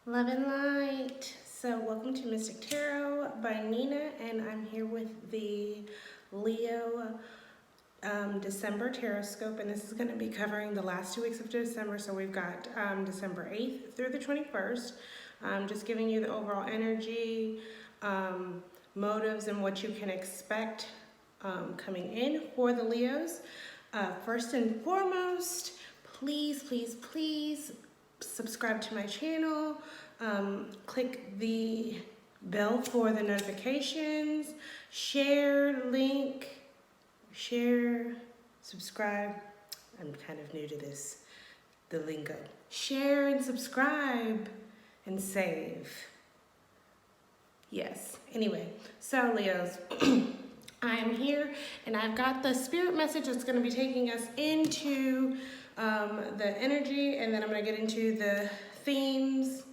Love and light. So welcome to Mystic Tarot by Nina, and I'm here with the Leo December Tarot Scope, and this is going to be covering the last 2 weeks of December. So we've got December 8th through the 21st. Just giving you the overall energy, motives, and what you can expect coming in for the Leos. First and foremost, please subscribe to my channel. Click the bell for the notifications. Share, subscribe. I'm kind of new to this, the lingo. Share and subscribe and save. Yes. Anyway, so Leos, I am here and I've got the spirit message that's going to be taking us into the energy, and then I'm going to get into the themes,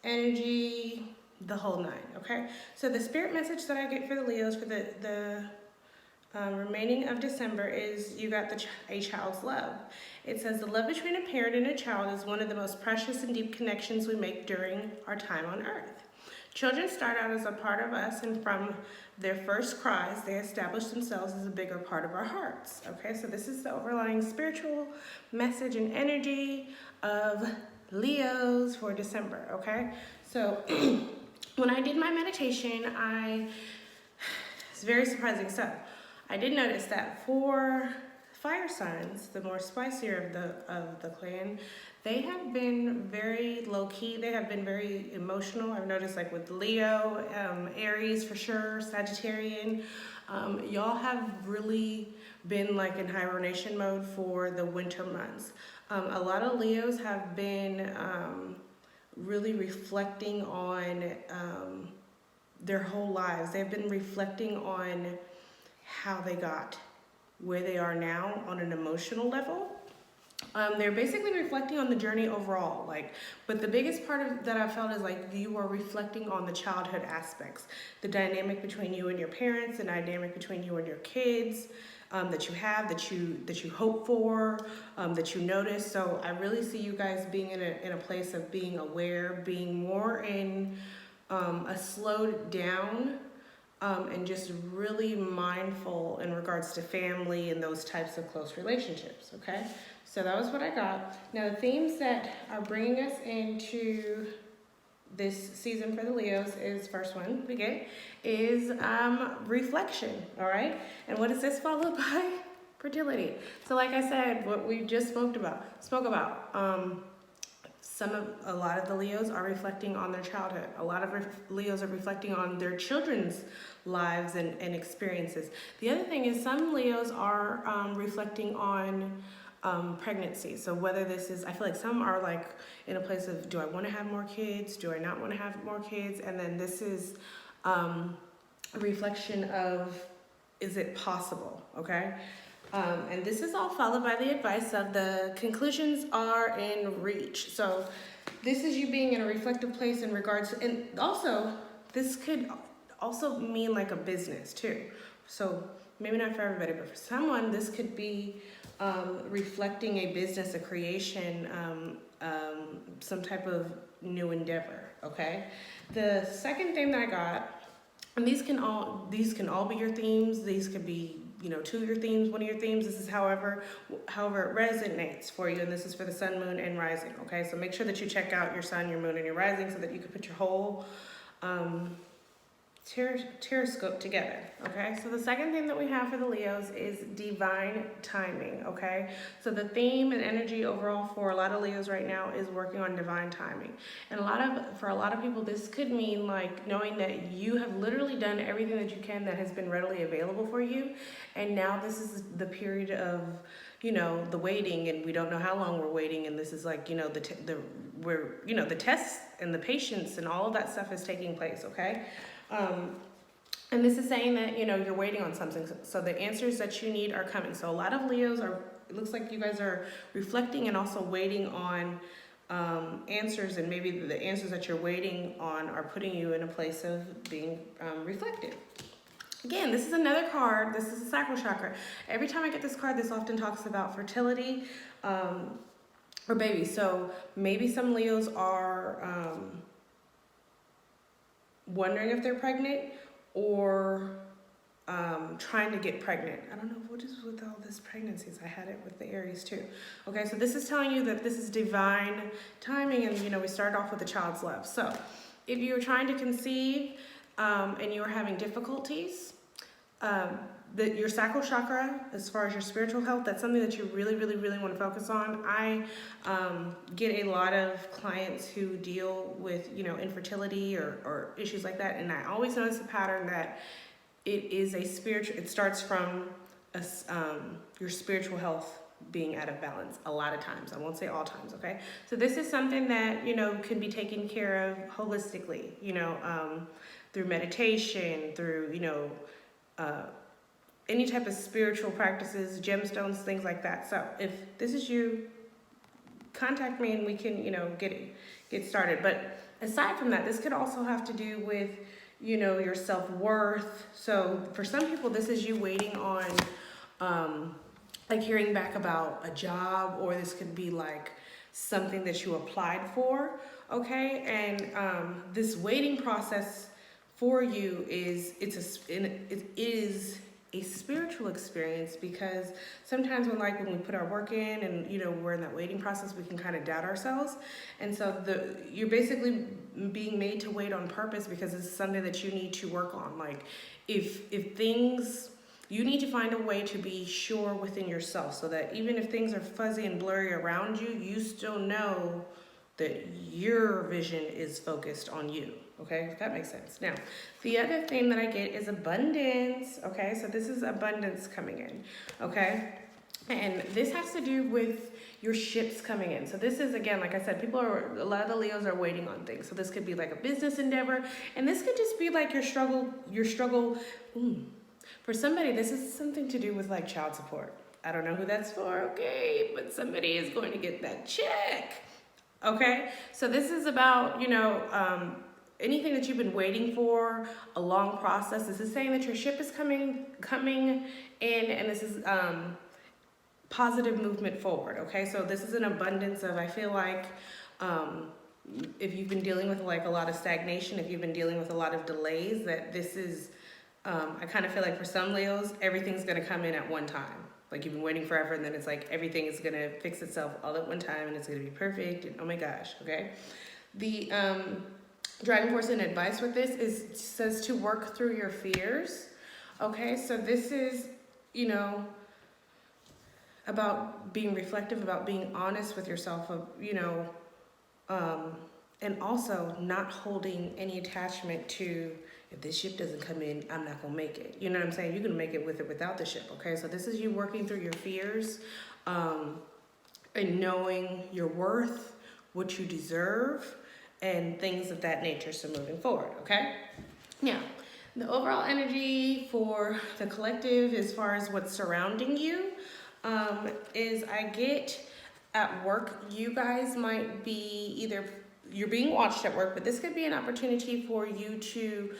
energy, the whole nine, okay? So the spirit message that I get for the Leos for the remaining of December is you got a child's love. It says the love between a parent and a child is one of the most precious and deep connections we make during our time on earth. Children start out as a part of us, and from their first cries, they establish themselves as a bigger part of our hearts. Okay, so this is the overlying spiritual message and energy of Leos for December, okay? So when I did my meditation, it's very surprising. So I did notice that for fire signs, the more spicier of the clan, they have been very low-key. They have been very emotional. I've noticed, like with Leo, Aries for sure, Sagittarian, y'all have really been like in hibernation mode for the winter months. A lot of Leos have been really reflecting on their whole lives. They've been reflecting on how they got where they are now on an emotional level. They're basically reflecting on the journey overall, but the biggest part that I felt is like you are reflecting on the childhood aspects, the dynamic between you and your parents, the dynamic between you and your kids, that you have, that you hope for, that you notice. So I really see you guys being in a place of being aware, being more in a slowed down, and just really mindful in regards to family and those types of close relationships, okay? So that was what I got. Now the themes that are bringing us into this season for the Leos is, first one we get is reflection, all right? And what is this followed by? Fertility. So like I said, what we just spoke about, a lot of the Leos are reflecting on their childhood. A lot of Leos are reflecting on their children's lives and experiences. The other thing is some Leos are reflecting on pregnancy. So whether this is, I feel like some are like in a place of, do I want to have more kids? Do I not want to have more kids? And then this is a reflection of, is it possible? Okay. And this is all followed by the advice of the conclusions are in reach. So this is you being in a reflective place in regards to, and also this could also mean like a business too. So maybe not for everybody, but for someone, this could be reflecting a business, a creation, some type of new endeavor, okay? The second thing that I got, and these can all be your themes. These could be, two of your themes, one of your themes. This is however it resonates for you, and this is for the sun, moon, and rising, okay? So make sure that you check out your sun, your moon, and your rising so that you can put your whole Teroscope together, okay? So the second thing that we have for the Leos is divine timing, okay? So the theme and energy overall for a lot of Leos right now is working on divine timing. And for a lot of people, this could mean like knowing that you have literally done everything that you can that has been readily available for you. And now this is the period of, the waiting, and we don't know how long we're waiting. And this is like, the tests and the patience and all of that stuff is taking place, okay? And this is saying that, you're waiting on something. So the answers that you need are coming. So a lot of Leos it looks like you guys are reflecting and also waiting on answers, and maybe the answers that you're waiting on are putting you in a place of being reflective. Again, this is another card. This is a sacral chakra. Every time I get this card, this often talks about fertility or babies. So maybe some Leos are wondering if they're pregnant or trying to get pregnant. I don't know what is with all this pregnancies. I had it with the Aries too. Okay, so this is telling you that this is divine timing, and we started off with a child's love. So if you're trying to conceive and you're having difficulties, your sacral chakra, as far as your spiritual health, that's something that you really, really, really want to focus on. I get a lot of clients who deal with, infertility or issues like that, and I always notice a pattern that it is a spiritual. It starts from your spiritual health being out of balance a lot of times. I won't say all times, okay? So this is something that, can be taken care of holistically, through meditation, through, any type of spiritual practices, gemstones, things like that. So if this is you, contact me and we can, get started. But aside from that, this could also have to do with, your self-worth. So for some people, this is you waiting on, like hearing back about a job, or this could be like something that you applied for, okay? And this waiting process for you it is a spiritual experience, because sometimes when we put our work in and we're in that waiting process, we can kind of doubt ourselves. And so you're basically being made to wait on purpose, because this is something that you need to work on. Like if things, you need to find a way to be sure within yourself, so that even if things are fuzzy and blurry around you, you still know that your vision is focused on you. Okay, if that makes sense. Now, the other thing that I get is abundance. Okay, so this is abundance coming in. Okay, and this has to do with your ships coming in. So this is, again, like I said, a lot of the Leos are waiting on things. So this could be like a business endeavor, and this could just be like your struggle. For somebody, this is something to do with like child support. I don't know who that's for, okay, but somebody is going to get that check. Okay, so this is about, anything that you've been waiting for, a long process. This is saying that your ship is coming in, and this is positive movement forward, okay? So this is an abundance of, I feel like, if you've been dealing with like a lot of stagnation, if you've been dealing with a lot of delays, that this is, I kind of feel like for some Leos, everything's gonna come in at one time. Like you've been waiting forever, and then it's like everything is gonna fix itself all at one time, and it's gonna be perfect, and oh my gosh, okay? The driving force and advice with this says to work through your fears, okay? So this is, about being reflective, about being honest with yourself, and also not holding any attachment to, if this ship doesn't come in, I'm not gonna make it. You know what I'm saying? You're gonna make it with or without the ship, okay? So this is you working through your fears, and knowing your worth, what you deserve, and things of that nature, so moving forward, okay? Now, the overall energy for the collective, as far as what's surrounding you, is I get at work, you guys might be either, you're being watched at work, but this could be an opportunity for you to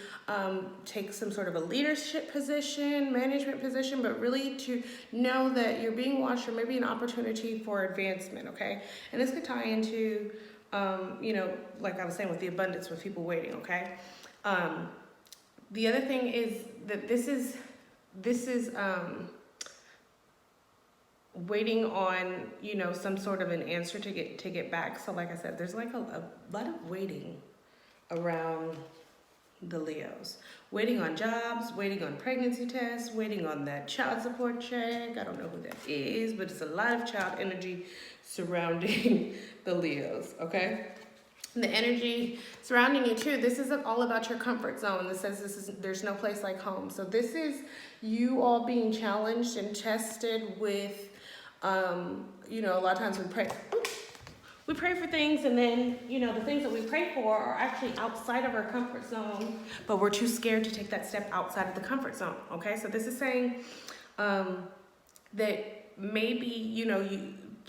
take some sort of a leadership position, management position, but really to know that you're being watched, or maybe an opportunity for advancement, okay? And this could tie into, like I was saying with the abundance, with people waiting, okay? The other thing is that this is waiting on, some sort of an answer to get back. So like I said, there's like a lot of waiting around the Leos. Waiting on jobs, waiting on pregnancy tests, waiting on that child support check. I don't know who that is, but it's a lot of child energy surrounding the Leos, okay? And the energy surrounding you too, this isn't all about your comfort zone. This says there's no place like home. So this is you all being challenged and tested with, a lot of times we pray for things, and then, the things that we pray for are actually outside of our comfort zone, but we're too scared to take that step outside of the comfort zone, okay? So this is saying that maybe,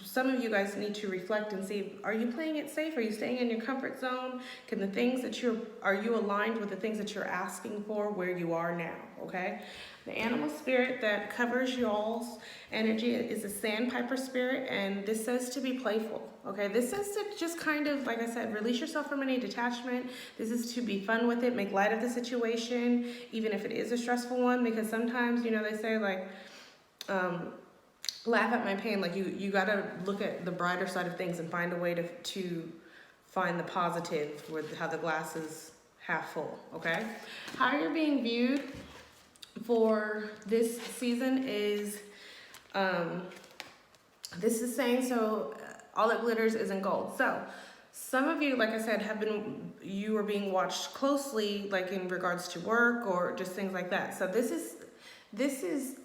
some of you guys need to reflect and see, are you playing it safe? Are you staying in your comfort zone? Can the things that are you aligned with the things that you're asking for where you are now, okay? The animal spirit that covers y'all's energy is a sandpiper spirit, and this says to be playful, okay? This says to just kind of, like I said, release yourself from any detachment. This is to be fun with it, make light of the situation, even if it is a stressful one, because sometimes, you know, they say like, laugh at my pain. Like you gotta look at the brighter side of things and find a way to find the positive with how the glass is half full, okay? How you're being viewed for this season is, this is saying, so all that glitters isn't gold. So some of you, like I said, you are being watched closely, like in regards to work or just things like that. So this is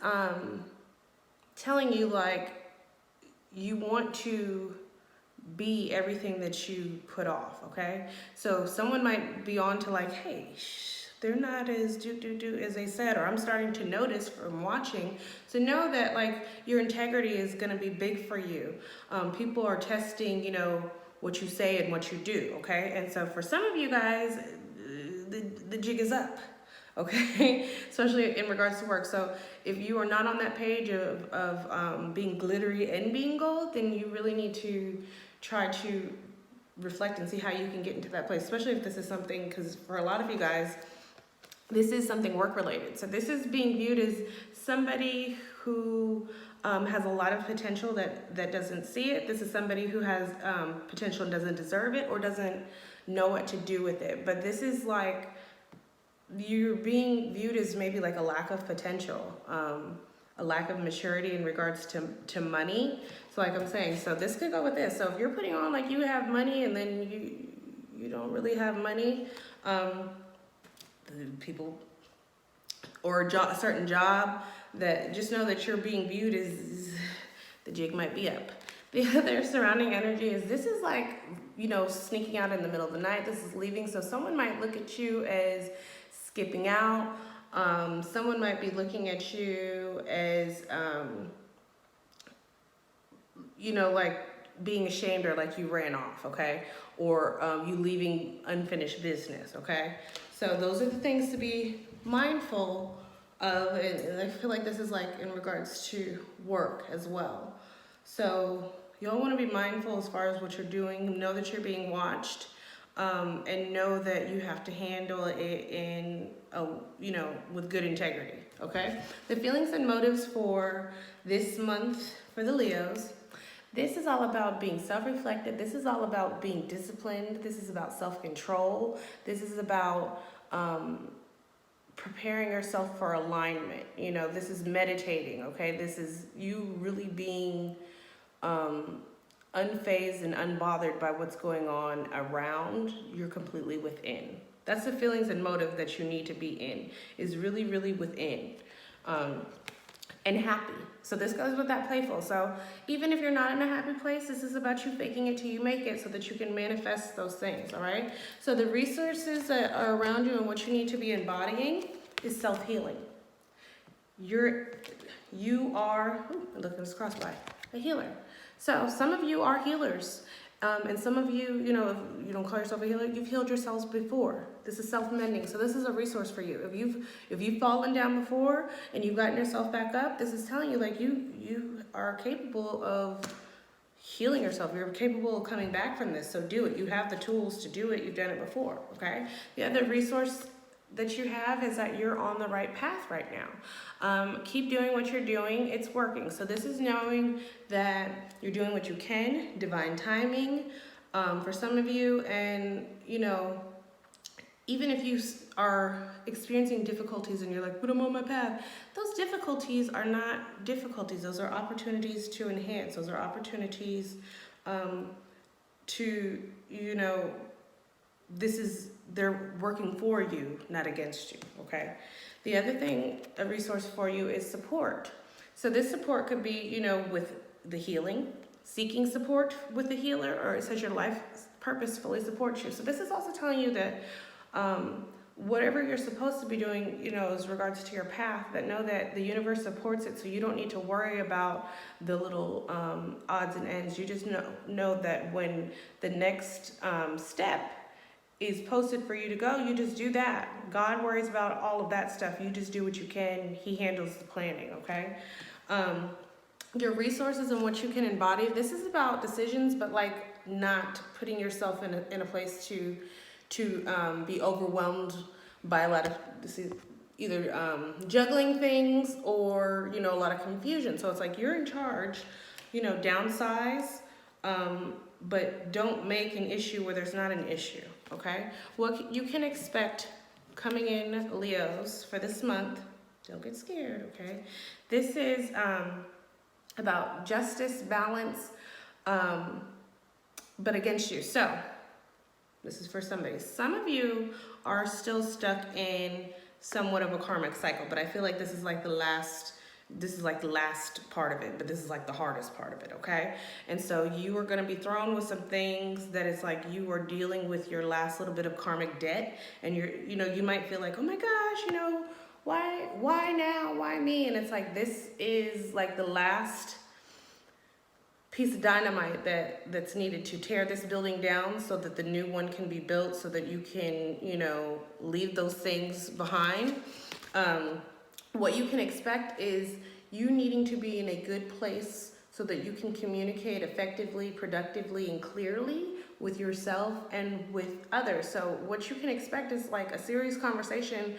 telling you like you want to be everything that you put off, okay? So someone might be on to like, hey, they're not as do as they said, or I'm starting to notice from watching. So know that like your integrity is gonna be big for you. People are testing, you know, what you say and what you do, okay? And so for some of you guys, the jig is up. Okay, especially in regards to work. So if you are not on that page of being glittery and being gold, then you really need to try to reflect and see how you can get into that place, especially if this is something, because for a lot of you guys, this is something work related. So this is being viewed as somebody who has a lot of potential that doesn't see it. This is somebody who has potential and doesn't deserve it or doesn't know what to do with it. But this is like, you're being viewed as maybe like a lack of potential, a lack of maturity in regards to money. So like I'm saying, so this could go with this. So if you're putting on like you have money and then you don't really have money, people or a certain job, that just know that you're being viewed as the jig might be up. The other surrounding energy is this is like, you know, sneaking out in the middle of the night. This is leaving. So someone might look at you as skipping out. Someone might be looking at you as, you know, like being ashamed or like you ran off, okay? Or you leaving unfinished business, okay? So those are the things to be mindful of. And I feel like this is like in regards to work as well. So you'll want to be mindful as far as what you're doing. Know that you're being watched. And know that you have to handle it in, you know, with good integrity, okay? The feelings and motives for this month for the Leos, this is all about being self-reflective. This is all about being disciplined. This is about self-control. This is about preparing yourself for alignment. You know, this is meditating, okay? This is you really being unfazed and unbothered by what's going on around. You're completely within. That's the feelings and motive that you need to be in, is really, really within, and happy. So this goes with that playful. So even if you're not in a happy place, this is about you faking it till you make it so that you can manifest those things, all right? So the resources that are around you and what you need to be embodying is self-healing. You are, look at this cross by, a healer. So some of you are healers, and some of you, you know, if you don't call yourself a healer, you've healed yourselves before. This is self-mending. So this is a resource for you. If you've fallen down before and you've gotten yourself back up, this is telling you like you are capable of healing yourself. You're capable of coming back from this. So do it. You have the tools to do it. You've done it before. Okay. The other resource that you have is that you're on the right path right now. Keep doing what you're doing. It's working. So this is knowing that you're doing what you can, divine timing for some of you. And, you know, even if you are experiencing difficulties and you're like, but I'm on my path, those difficulties are not difficulties. Those are opportunities to enhance. Those are opportunities to, you know, they're working for you, not against you, okay? The other thing, a resource for you is support. So this support could be, you know, with the healing, seeking support with the healer, or it says your life purpose fully supports you. So this is also telling you that whatever you're supposed to be doing, you know, as regards to your path, that know that the universe supports it, so you don't need to worry about the little odds and ends. You just know that when the next step is posted for you to go, you just do that. God worries about all of that stuff. You just do what you can. He handles the planning, okay? Your resources and what you can embody. This is about decisions, but like not putting yourself in a place to be overwhelmed by a lot of either juggling things or, you know, a lot of confusion. So it's like you're in charge, you know, downsize, but don't make an issue where there's not an issue, okay? What you can expect coming in, Leos, for this month, don't get scared, okay? This is about justice, balance, but against you. So this is for somebody. Some of you are still stuck in somewhat of a karmic cycle, but I feel like this is like the last part of it, but this is like the hardest part of it, okay? And so you are going to be thrown with some things that it's like you are dealing with your last little bit of karmic debt, and you might feel like, oh my gosh, you know, why now? Why me? And it's like, this is like the last piece of dynamite that's needed to tear this building down so that the new one can be built, so that you can, you know, leave those things behind. What you can expect is you needing to be in a good place so that you can communicate effectively, productively, and clearly with yourself and with others. So what you can expect is like a serious conversation